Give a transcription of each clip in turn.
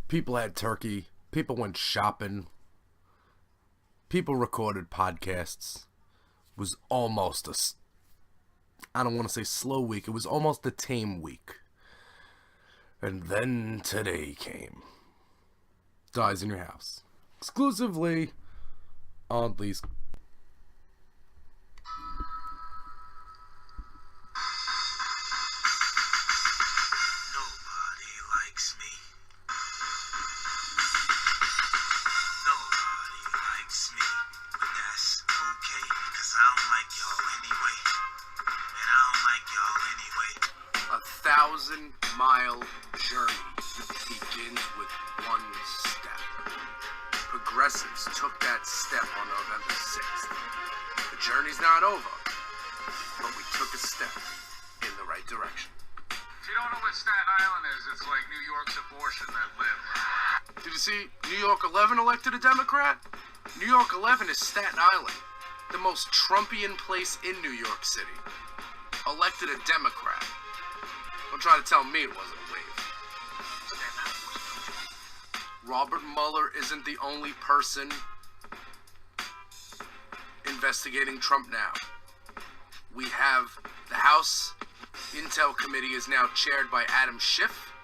People had turkey. People went shopping. People recorded podcasts. It was almost I don't want to say slow week. It was almost a tame week. And then today came. Dyze In Your House. Exclusively on Lee's. Mile journey begins with one step. Progressives took that step on November 6th. The journey's not over, but we took a step in the right direction. If you don't know what Staten Island is, it's like New York's abortion that lived. Did you see New York 11 elected a Democrat? New York 11 is Staten Island, the most Trumpian place in New York City. Elected a Democrat. Don't try to tell me it wasn't a wave. Robert Mueller isn't the only person investigating Trump now. We have the House Intel Committee is now chaired by Adam Schiff,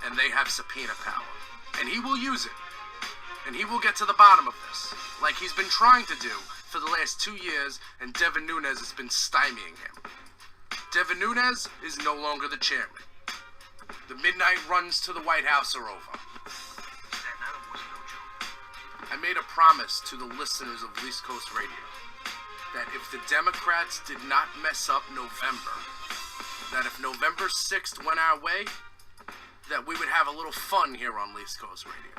and they have subpoena power. And he will use it. And he will get to the bottom of this, like he's been trying to do for the last 2 years, and Devin Nunes has been stymieing him. Devin Nunes is no longer the chairman. The midnight runs to the White House are over. I made a promise to the listeners of East Coast Radio that if the Democrats did not mess up November, that if November 6th went our way, that we would have a little fun here on East Coast Radio.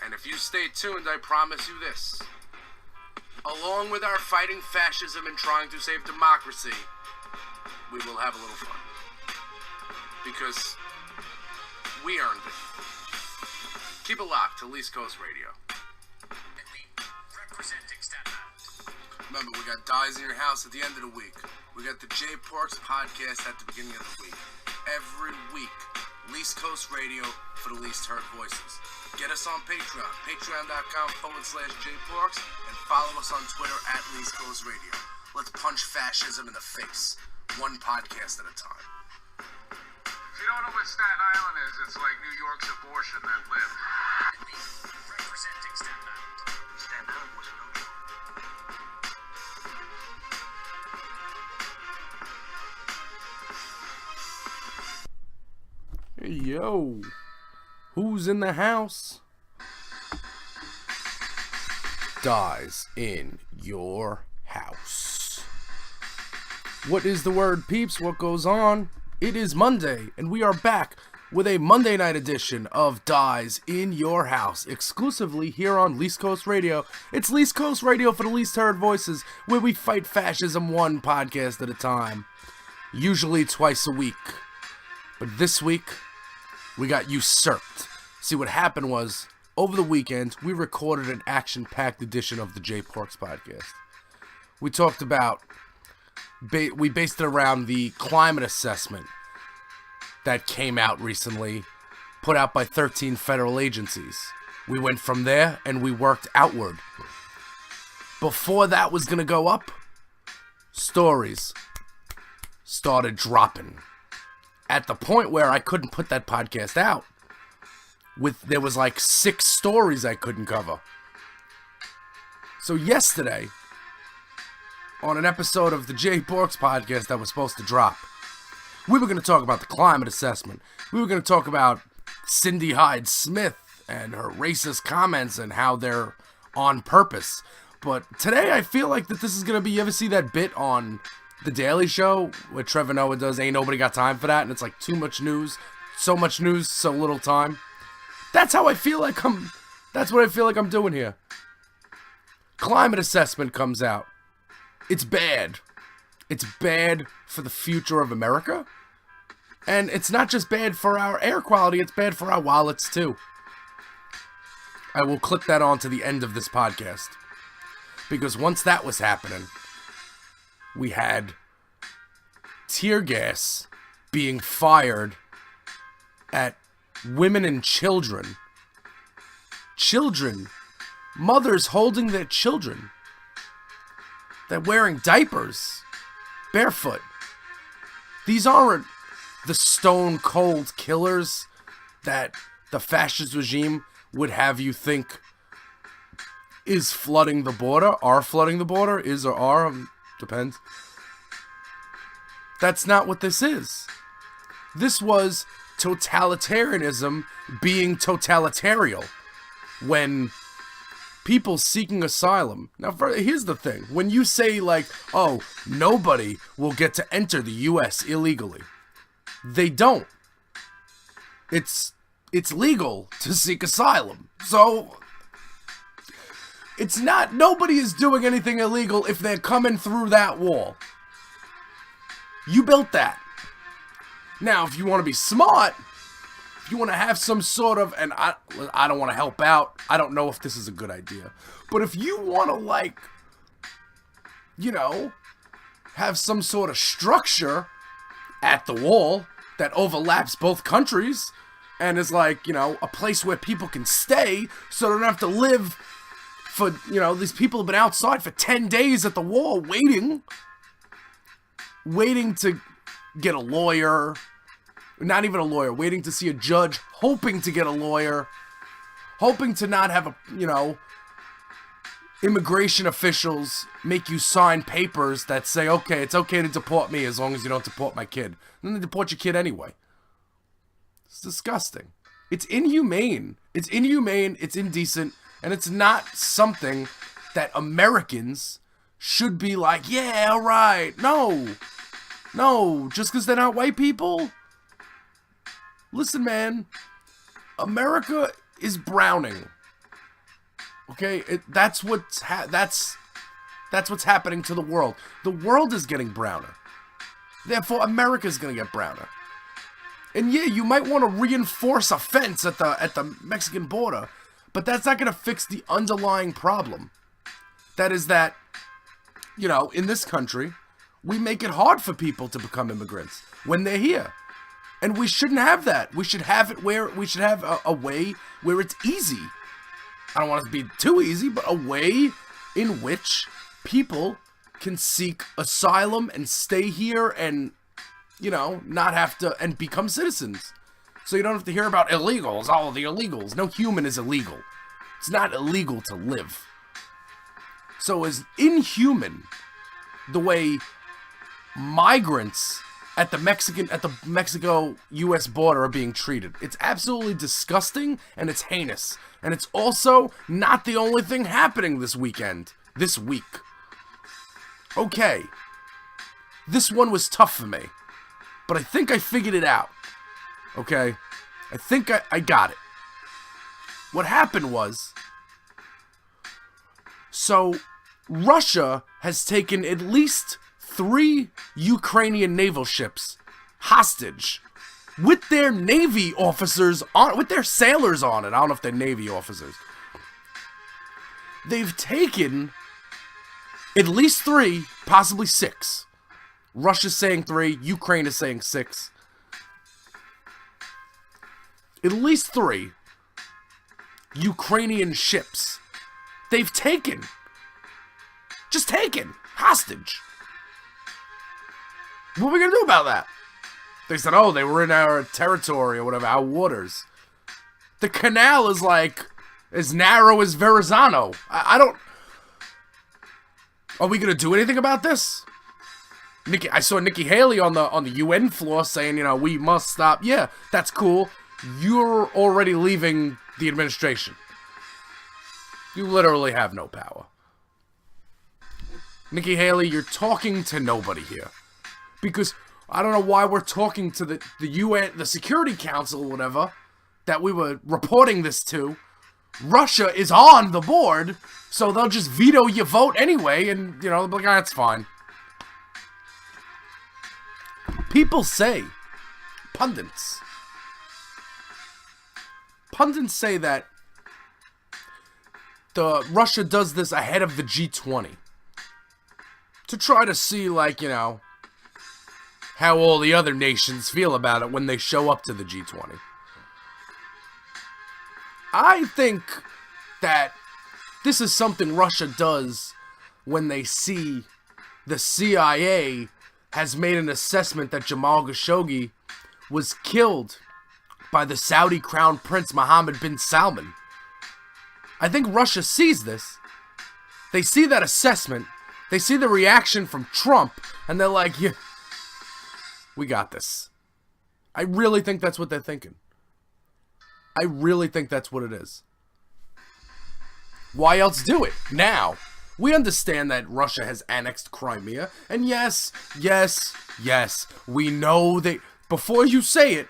And if you stay tuned, I promise you this. Along with our fighting fascism and trying to save democracy, we will have a little fun. Because we earned it. Keep it locked to East Coast Radio. Representing Staten Island. Remember, we got Dyze In Your House at the end of the week. We got the J Parks podcast at the beginning of the week. Every week, East Coast Radio for the least heard voices. Get us on Patreon, patreon.com/JParks, and follow us on Twitter at East Coast Radio. Let's punch fascism in the face. One podcast at a time. If you don't know what Staten Island is, it's like New York's abortion that lived. Representing Staten Island. Staten Island was no joke. Hey, yo. Who's in the house? Dyze In Your House. What is the word, peeps? What goes on? It is Monday, and we are back with a Monday night edition of Dyze In Your House, exclusively here on East Coast Radio. It's East Coast Radio for the least heard voices, where we fight fascism one podcast at a time, usually twice a week. But this week, we got usurped. See, what happened was, over the weekend, we recorded an action-packed edition of the J Parks podcast. We talked about we based it around the climate assessment that came out recently, put out by 13 federal agencies. We went from there and we worked outward. Before that was going to go up, stories started dropping. At the point where I couldn't put that podcast out, there was like 6 stories I couldn't cover. So yesterday, on an episode of the J Parks podcast that was supposed to drop, we were going to talk about the climate assessment. We were going to talk about Cindy Hyde-Smith and her racist comments and how they're on purpose. But today I feel like that this is going to be, you ever see that bit on The Daily Show where Trevor Noah does Ain't Nobody Got Time for That, and it's like too much news, so little time. That's what I feel like I'm doing here. Climate assessment comes out. It's bad. It's bad for the future of America. And it's not just bad for our air quality, it's bad for our wallets too. I will clip that on to the end of this podcast. Because once that was happening, we had tear gas being fired at women and children. Children. Mothers holding their children. They're wearing diapers. Barefoot. These aren't the stone cold killers that the fascist regime would have you think is flooding the border, are flooding the border, is or are, depends. That's not what this is. This was totalitarianism being totalitarian when people seeking asylum. Now, here's the thing. When you say, like, oh, nobody will get to enter the U.S. illegally, they don't. It's legal to seek asylum. So, it's not, nobody is doing anything illegal if they're coming through that wall. You built that. Now, if you want to be smart, if you want to have some sort of, and I don't want to help out, I don't know if this is a good idea, but if you want to, like, you know, have some sort of structure at the wall that overlaps both countries and is like, you know, a place where people can stay so they don't have to live for, you know, these people have been outside for 10 days at the wall waiting to get a lawyer, not even a lawyer, waiting to see a judge, hoping to get a lawyer, hoping to not have a, you know, immigration officials make you sign papers that say, okay, it's okay to deport me as long as you don't deport my kid. And then they deport your kid anyway. It's disgusting. It's inhumane. It's inhumane, it's indecent, and it's not something that Americans should be like, yeah, all right. No, just because they're not white people. Listen, man, America is browning. Okay, that's what's happening to the world. The world is getting browner. Therefore, America's gonna get browner. And yeah, you might want to reinforce a fence at the Mexican border, but that's not gonna fix the underlying problem. That is that, you know, in this country, we make it hard for people to become immigrants when they're here. And we shouldn't have that. We should have it where we should have a way where it's easy. I don't want it to be too easy, but a way in which people can seek asylum and stay here and, you know, not have to, and become citizens. So you don't have to hear about illegals, all the illegals. No human is illegal. It's not illegal to live. So as inhuman the way migrants at the Mexico-US border are being treated. It's absolutely disgusting and it's heinous. And it's also not the only thing happening this week. Okay. This one was tough for me. But I think I figured it out. Okay? I think I got it. What happened was, so Russia has taken at least 3 Ukrainian naval ships hostage with their Navy officers on, with their sailors on it. I don't know if they're Navy officers. They've taken at least 3, possibly 6. Russia's saying 3, Ukraine is saying 6. At least 3 Ukrainian ships. They've taken. Just taken. Hostage. What are we gonna do about that? They said, oh, they were in our territory or whatever, our waters. The canal is like as narrow as Verrazano. I don't. Are we gonna do anything about this? I saw Nikki Haley on the UN floor saying, you know, we must stop. Yeah, that's cool. You're already leaving the administration. You literally have no power. Nikki Haley, you're talking to nobody here. Because I don't know why we're talking to the UN, the Security Council or whatever, that we were reporting this to. Russia is on the board, so they'll just veto your vote anyway, and, you know, they'll be like, ah, that's fine. People say, pundits say that Russia does this ahead of the G20 to try to see, like, you know, how all the other nations feel about it when they show up to the G20. I think that this is something Russia does when they see the CIA has made an assessment that Jamal Khashoggi was killed by the Saudi Crown Prince Mohammed bin Salman. I think Russia sees this. They see that assessment. They see the reaction from Trump, and they're like, yeah, we got this. I really think that's what they're thinking. I really think that's what it is. Why else do it now? We understand that Russia has annexed Crimea, and yes, we know they... Before you say it,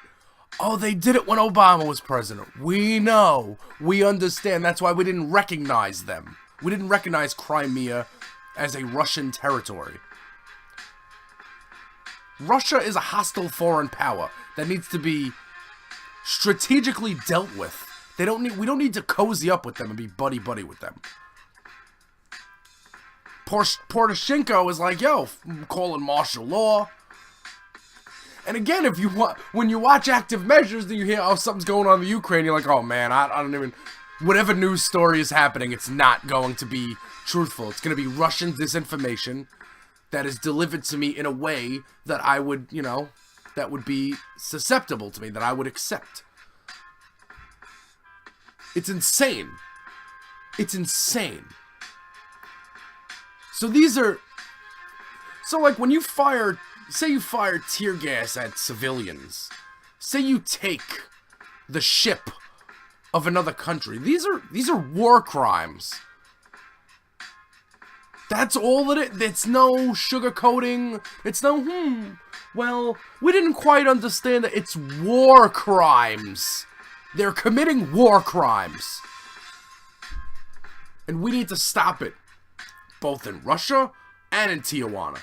oh, they did it when Obama was president. We know. We understand. That's why we didn't recognize them. We didn't recognize Crimea as a Russian territory. Russia is a hostile foreign power that needs to be strategically dealt with. We don't need to cozy up with them and be buddy-buddy with them. Poroshenko is like, yo, I'm calling martial law. And again, when you watch Active Measures, then you hear, oh, something's going on in the Ukraine, you're like, oh man, I don't even... Whatever news story is happening, it's not going to be truthful. It's going to be Russian disinformation that is delivered to me in a way that I would, that would be susceptible to me, that I would accept. It's insane. It's insane. So like when you say you fire tear gas at civilians, say you take the ship of another country, these are war crimes. That's all it is. It's no sugarcoating. It's no, well, we didn't quite understand that. It's war crimes. They're committing war crimes. And we need to stop it. Both in Russia and in Tijuana.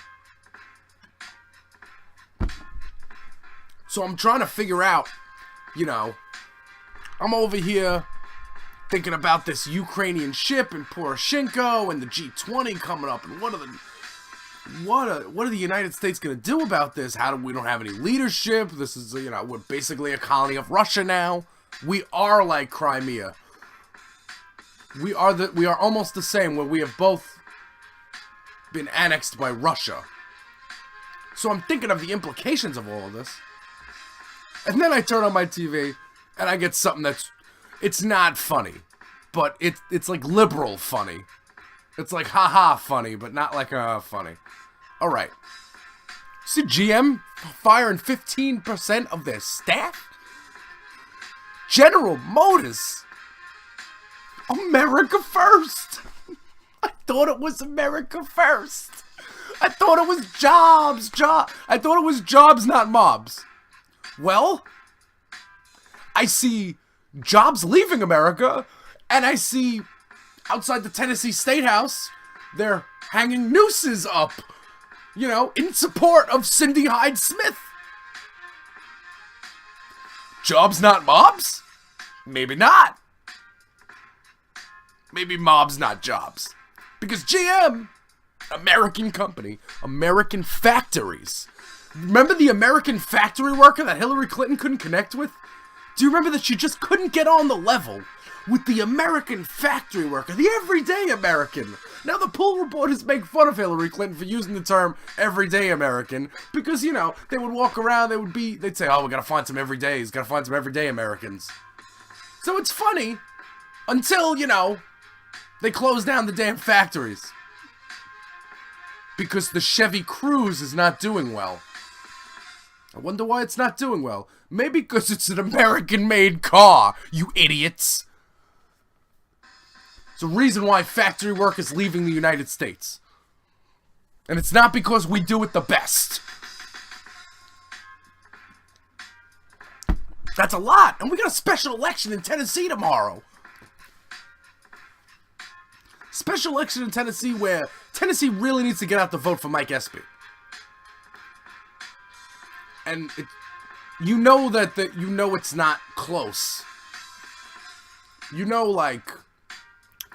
So I'm trying to figure out, I'm over here thinking about this Ukrainian ship and Poroshenko and the G20 coming up, and what are the United States going to do about this? We don't have any leadership. This is, we're basically a colony of Russia now. We are like Crimea. We are almost the same, where we have both been annexed by Russia. So I'm thinking of the implications of all of this. And then I turn on my TV and I get something it's not funny, but it's like liberal funny. It's like haha funny, but not like funny. All right. See GM firing 15% of their staff? General Motors. America first. I thought it was America first. I thought it was jobs. I thought it was jobs, not mobs. Well, I see jobs leaving America, and I see outside the Tennessee State House, they're hanging nooses up, in support of Cindy Hyde Smith. Jobs, not mobs? Maybe not. Maybe mobs, not jobs. Because GM, American company, American factories. Remember the American factory worker that Hillary Clinton couldn't connect with? Do you remember that she just couldn't get on the level with the American factory worker, the everyday American? Now the poll reporters make fun of Hillary Clinton for using the term everyday American because, they would walk around, they'd say, oh, we gotta find some everydays, gotta find some everyday Americans. So it's funny until, they close down the damn factories. Because the Chevy Cruze is not doing well. I wonder why it's not doing well. Maybe because it's an American-made car, you idiots. It's a reason why factory work is leaving the United States. And it's not because we do it the best. That's a lot. And we got a special election in Tennessee tomorrow. Special election in Tennessee where Tennessee really needs to get out the vote for Mike Espy. And it's not close.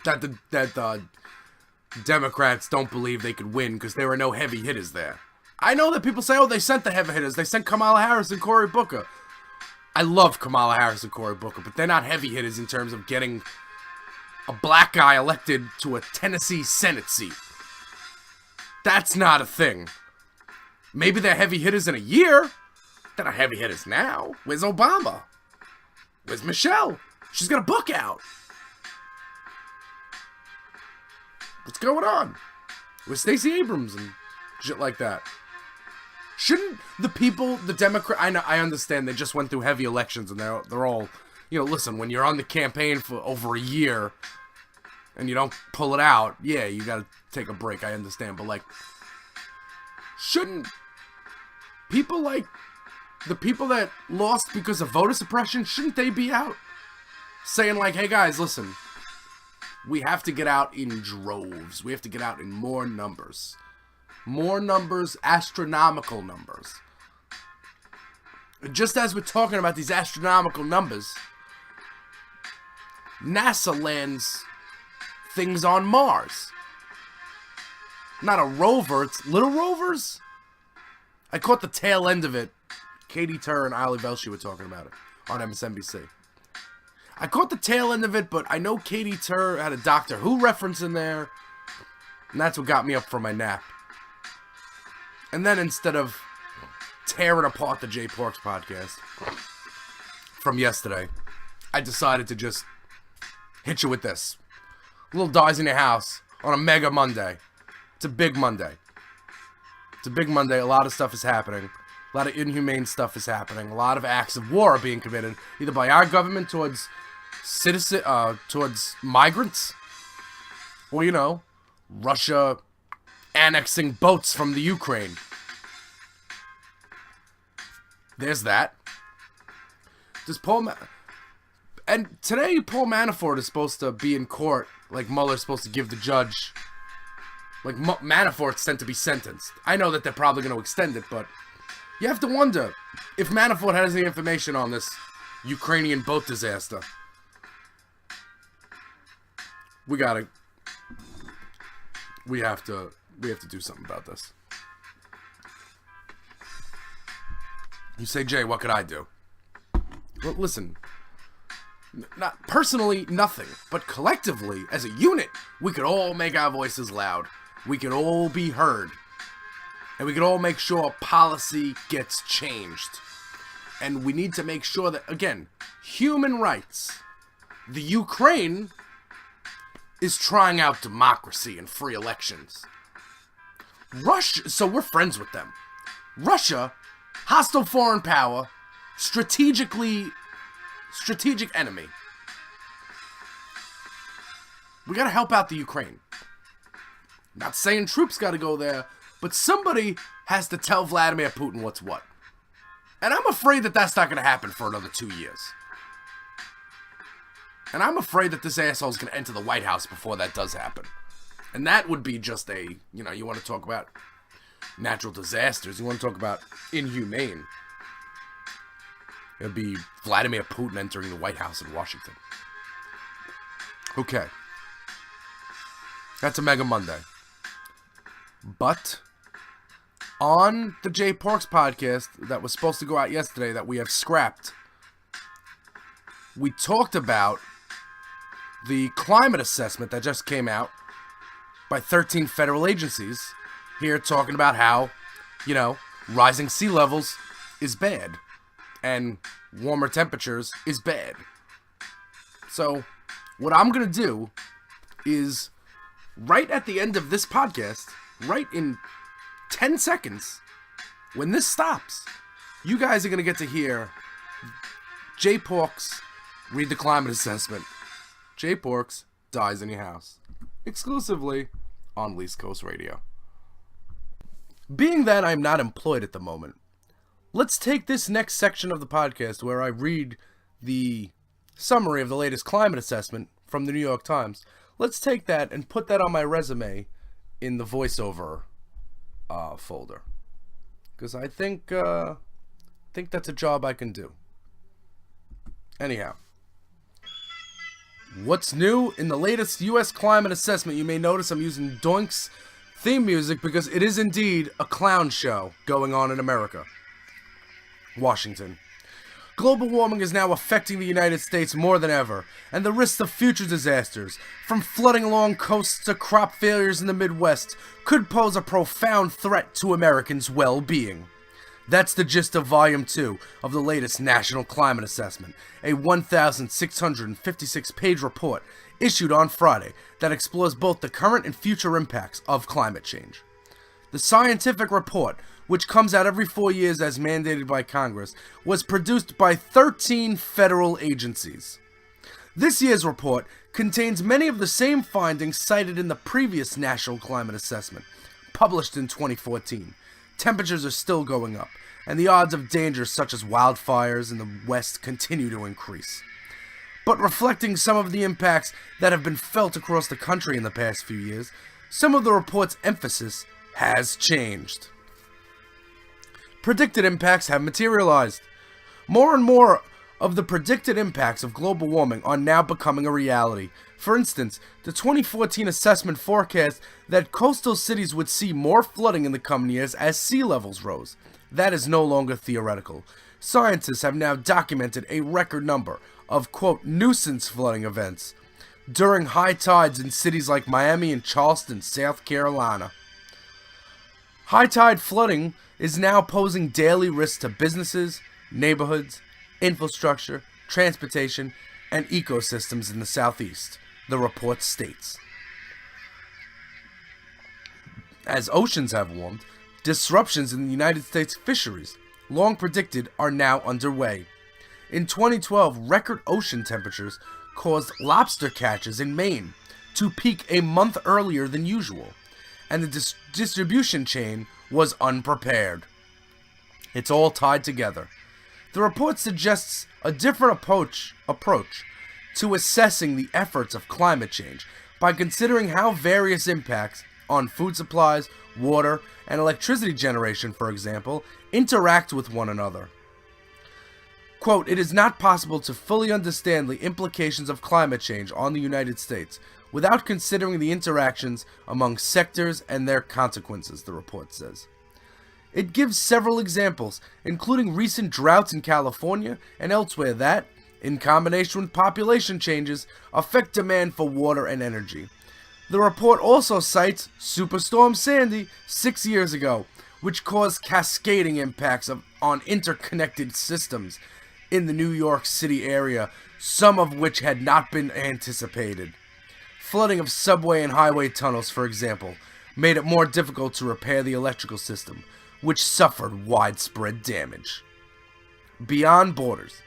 That the Democrats don't believe they could win because there are no heavy hitters there. I know that people say, oh, they sent the heavy hitters. They sent Kamala Harris and Cory Booker. I love Kamala Harris and Cory Booker, but they're not heavy hitters in terms of getting a black guy elected to a Tennessee Senate seat. That's not a thing. Maybe they're heavy hitters in a year. They're not heavy hitters now. Where's Obama? Where's Michelle? She's got a book out. What's going on? Where's Stacey Abrams and shit like that? Shouldn't the people, the Democrat, I understand they just went through heavy elections and they're all, listen, when you're on the campaign for over a year and you don't pull it out, yeah, you gotta take a break, I understand, but like, shouldn't people like the people that lost because of voter suppression, shouldn't they be out saying like, hey guys, listen, we have to get out in droves. We have to get out in more numbers. More numbers, astronomical numbers. Just as we're talking about these astronomical numbers, NASA lands things on Mars. Not a rover, it's little rovers. I caught the tail end of it. Katie Tur and Ali Velshi were talking about it on MSNBC. I caught the tail end of it, but I know Katie Tur had a Doctor Who reference in there, and that's what got me up from my nap. And then instead of tearing apart the Jay Porks podcast from yesterday, I decided to just hit you with this. A little Dyze In Your House on a mega Monday. It's a big Monday. It's a big Monday. A lot of stuff is happening. A lot of inhumane stuff is happening. A lot of acts of war are being committed, either by our government towards towards migrants, or, Russia annexing boats from the Ukraine. There's that. And today Paul Manafort is supposed to be in court, like Mueller's supposed to give the judge, like Manafort's sent to be sentenced. I know that they're probably going to extend it, but you have to wonder if Manafort has any information on this Ukrainian boat disaster. We have to do something about this. You say, Jay, what could I do? Well, listen, not personally, nothing, but collectively, as a unit, we could all make our voices loud. We could all be heard. And we could all make sure policy gets changed. And we need to make sure that, again, human rights. The Ukraine is trying out democracy and free elections. Russia, so we're friends with them. Russia, hostile foreign power, strategic enemy. We gotta help out the Ukraine. Not saying troops gotta go there, but somebody has to tell Vladimir Putin what's what. And I'm afraid that that's not gonna happen for another 2 years. And I'm afraid that this asshole's gonna enter the White House before that does happen. And that would be just a, you want to talk about natural disasters, you want to talk about inhumane. It would be Vladimir Putin entering the White House in Washington. Okay. That's a mega Monday. But on the Jay Porks podcast that was supposed to go out yesterday that we have scrapped, we talked about the climate assessment that just came out by 13 federal agencies here, talking about how, rising sea levels is bad and warmer temperatures is bad. So what I'm going to do is right at the end of this podcast, right in 10 seconds, when this stops, you guys are going to get to hear Jay Porks read the climate assessment. Jay Porks, Dyze In Your House. Exclusively on Least Coast Radio. Being that I'm not employed at the moment, let's take this next section of the podcast where I read the summary of the latest climate assessment from the New York Times. Let's take that and put that on my resume in the voiceover folder. Because I think that's a job I can do. Anyhow. What's new in the latest U.S. climate assessment? You may notice I'm using Doink's theme music because it is indeed a clown show going on in America. Washington. global warming is now affecting the United States more than ever, and the risks of future disasters, from flooding along coasts to crop failures in the Midwest, could pose a profound threat to Americans' well-being. That's the gist of Volume 2 of the latest National Climate Assessment, a 1,656-page report issued on Friday that explores both the current and future impacts of climate change. The scientific report, which comes out every 4 years as mandated by Congress, was produced by 13 federal agencies. This year's report contains many of the same findings cited in the previous National Climate Assessment, published in 2014. Temperatures are still going up, and the odds of dangers such as wildfires in the West continue to increase. But reflecting some of the impacts that have been felt across the country in the past few years, some of the report's emphasis has changed. Predicted impacts have materialized. More and more of the predicted impacts of global warming are now becoming a reality. For instance, the 2014 assessment forecast that coastal cities would see more flooding in the coming years as sea levels rose. That is no longer theoretical. Scientists have now documented a record number of, quote, nuisance flooding events during high tides in cities like Miami and Charleston, South Carolina. High tide flooding is now posing daily risks to businesses, neighborhoods, infrastructure, transportation, and ecosystems in the Southeast, the report states. As oceans have warmed, disruptions in the United States fisheries, long predicted, are now underway. In 2012, record ocean temperatures caused lobster catches in Maine to peak a month earlier than usual, and the distribution chain was unprepared. It's all tied together. The report suggests a different approach to assessing the efforts of climate change by considering how various impacts on food supplies, water, and electricity generation, for example, interact with one another. Quote, "It is not possible to fully understand the implications of climate change on the United States without considering the interactions among sectors and their consequences," the report says. It gives several examples, including recent droughts in California and elsewhere that, in combination with population changes, affect demand for water and energy. The report also cites Superstorm Sandy 6 years ago, which caused cascading impacts on interconnected systems in the New York City area, some of which had not been anticipated. Flooding of subway and highway tunnels, for example, made it more difficult to repair the electrical system, which suffered widespread damage. Beyond borders.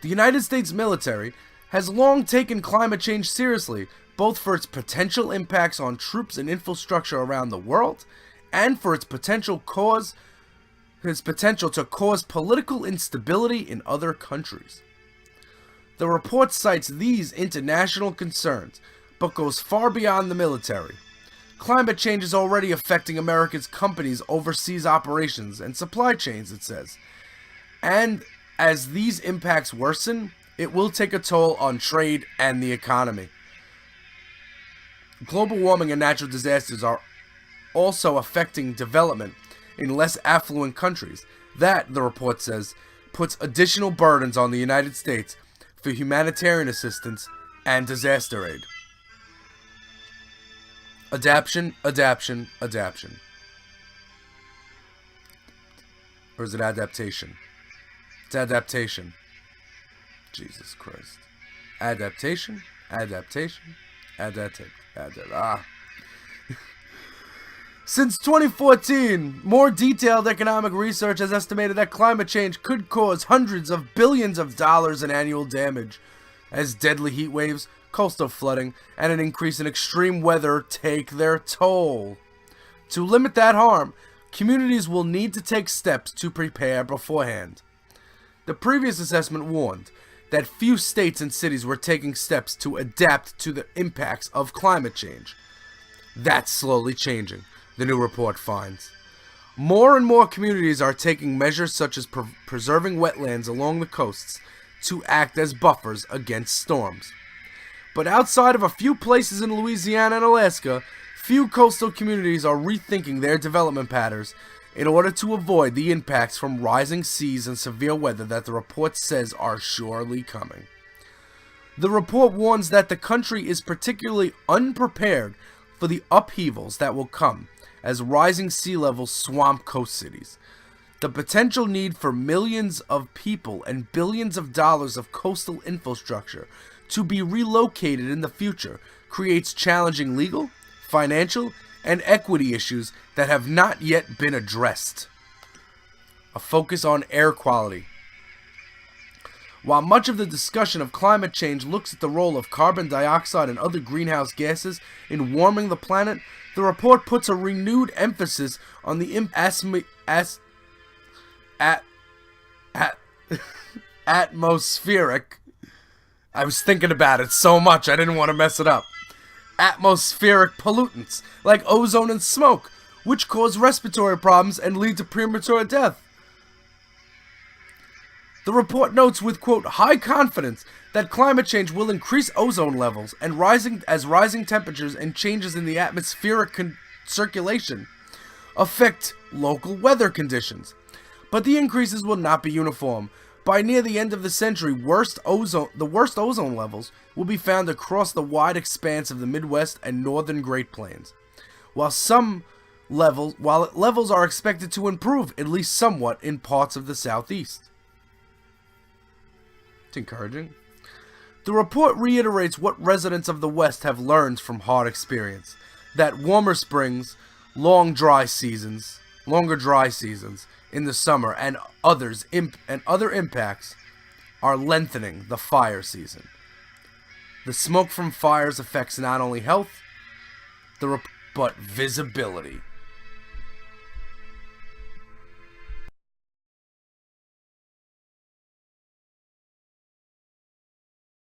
The United States military has long taken climate change seriously, both for its potential impacts on troops and infrastructure around the world, and for its potential to cause political instability in other countries. The report cites these international concerns, but goes far beyond the military. Climate change is already affecting America's companies' overseas operations and supply chains, it says. And as these impacts worsen, it will take a toll on trade and the economy. Global warming and natural disasters are also affecting development in less affluent countries. That, the report says, puts additional burdens on the United States for humanitarian assistance and disaster aid. Adaptation. Or is it adaptation? It's adaptation. Jesus Christ. Adaptation. Since 2014, more detailed economic research has estimated that climate change could cause hundreds of billions of dollars in annual damage, as deadly heat waves, coastal flooding, and an increase in extreme weather take their toll. To limit that harm, communities will need to take steps to prepare beforehand. The previous assessment warned that few states and cities were taking steps to adapt to the impacts of climate change. That's slowly changing, the new report finds. More and more communities are taking measures such as preserving wetlands along the coasts to act as buffers against storms. But outside of a few places in Louisiana and Alaska, few coastal communities are rethinking their development patterns in order to avoid the impacts from rising seas and severe weather that the report says are surely coming. The report warns that the country is particularly unprepared for the upheavals that will come as rising sea levels swamp coast cities. The potential need for millions of people and billions of dollars of coastal infrastructure to be relocated in the future creates challenging legal, financial, and equity issues that have not yet been addressed. A focus on air quality. While much of the discussion of climate change looks at the role of carbon dioxide and other greenhouse gases in warming the planet, the report puts a renewed emphasis on the atmospheric. I was thinking about it so much I didn't want to mess it up. Atmospheric pollutants like ozone and smoke, which cause respiratory problems and lead to premature death. The report notes with, quote, high confidence that climate change will increase ozone levels and rising temperatures and changes in the atmospheric circulation affect local weather conditions. But the increases will not be uniform. By near the end of the century, the worst ozone levels will be found across the wide expanse of the Midwest and northern Great Plains, while levels are expected to improve at least somewhat in parts of the Southeast. It's encouraging. The report reiterates what residents of the West have learned from hard experience: that warmer springs, longer dry seasons in the summer and other impacts are lengthening the fire season. The smoke from fires affects not only health, but visibility.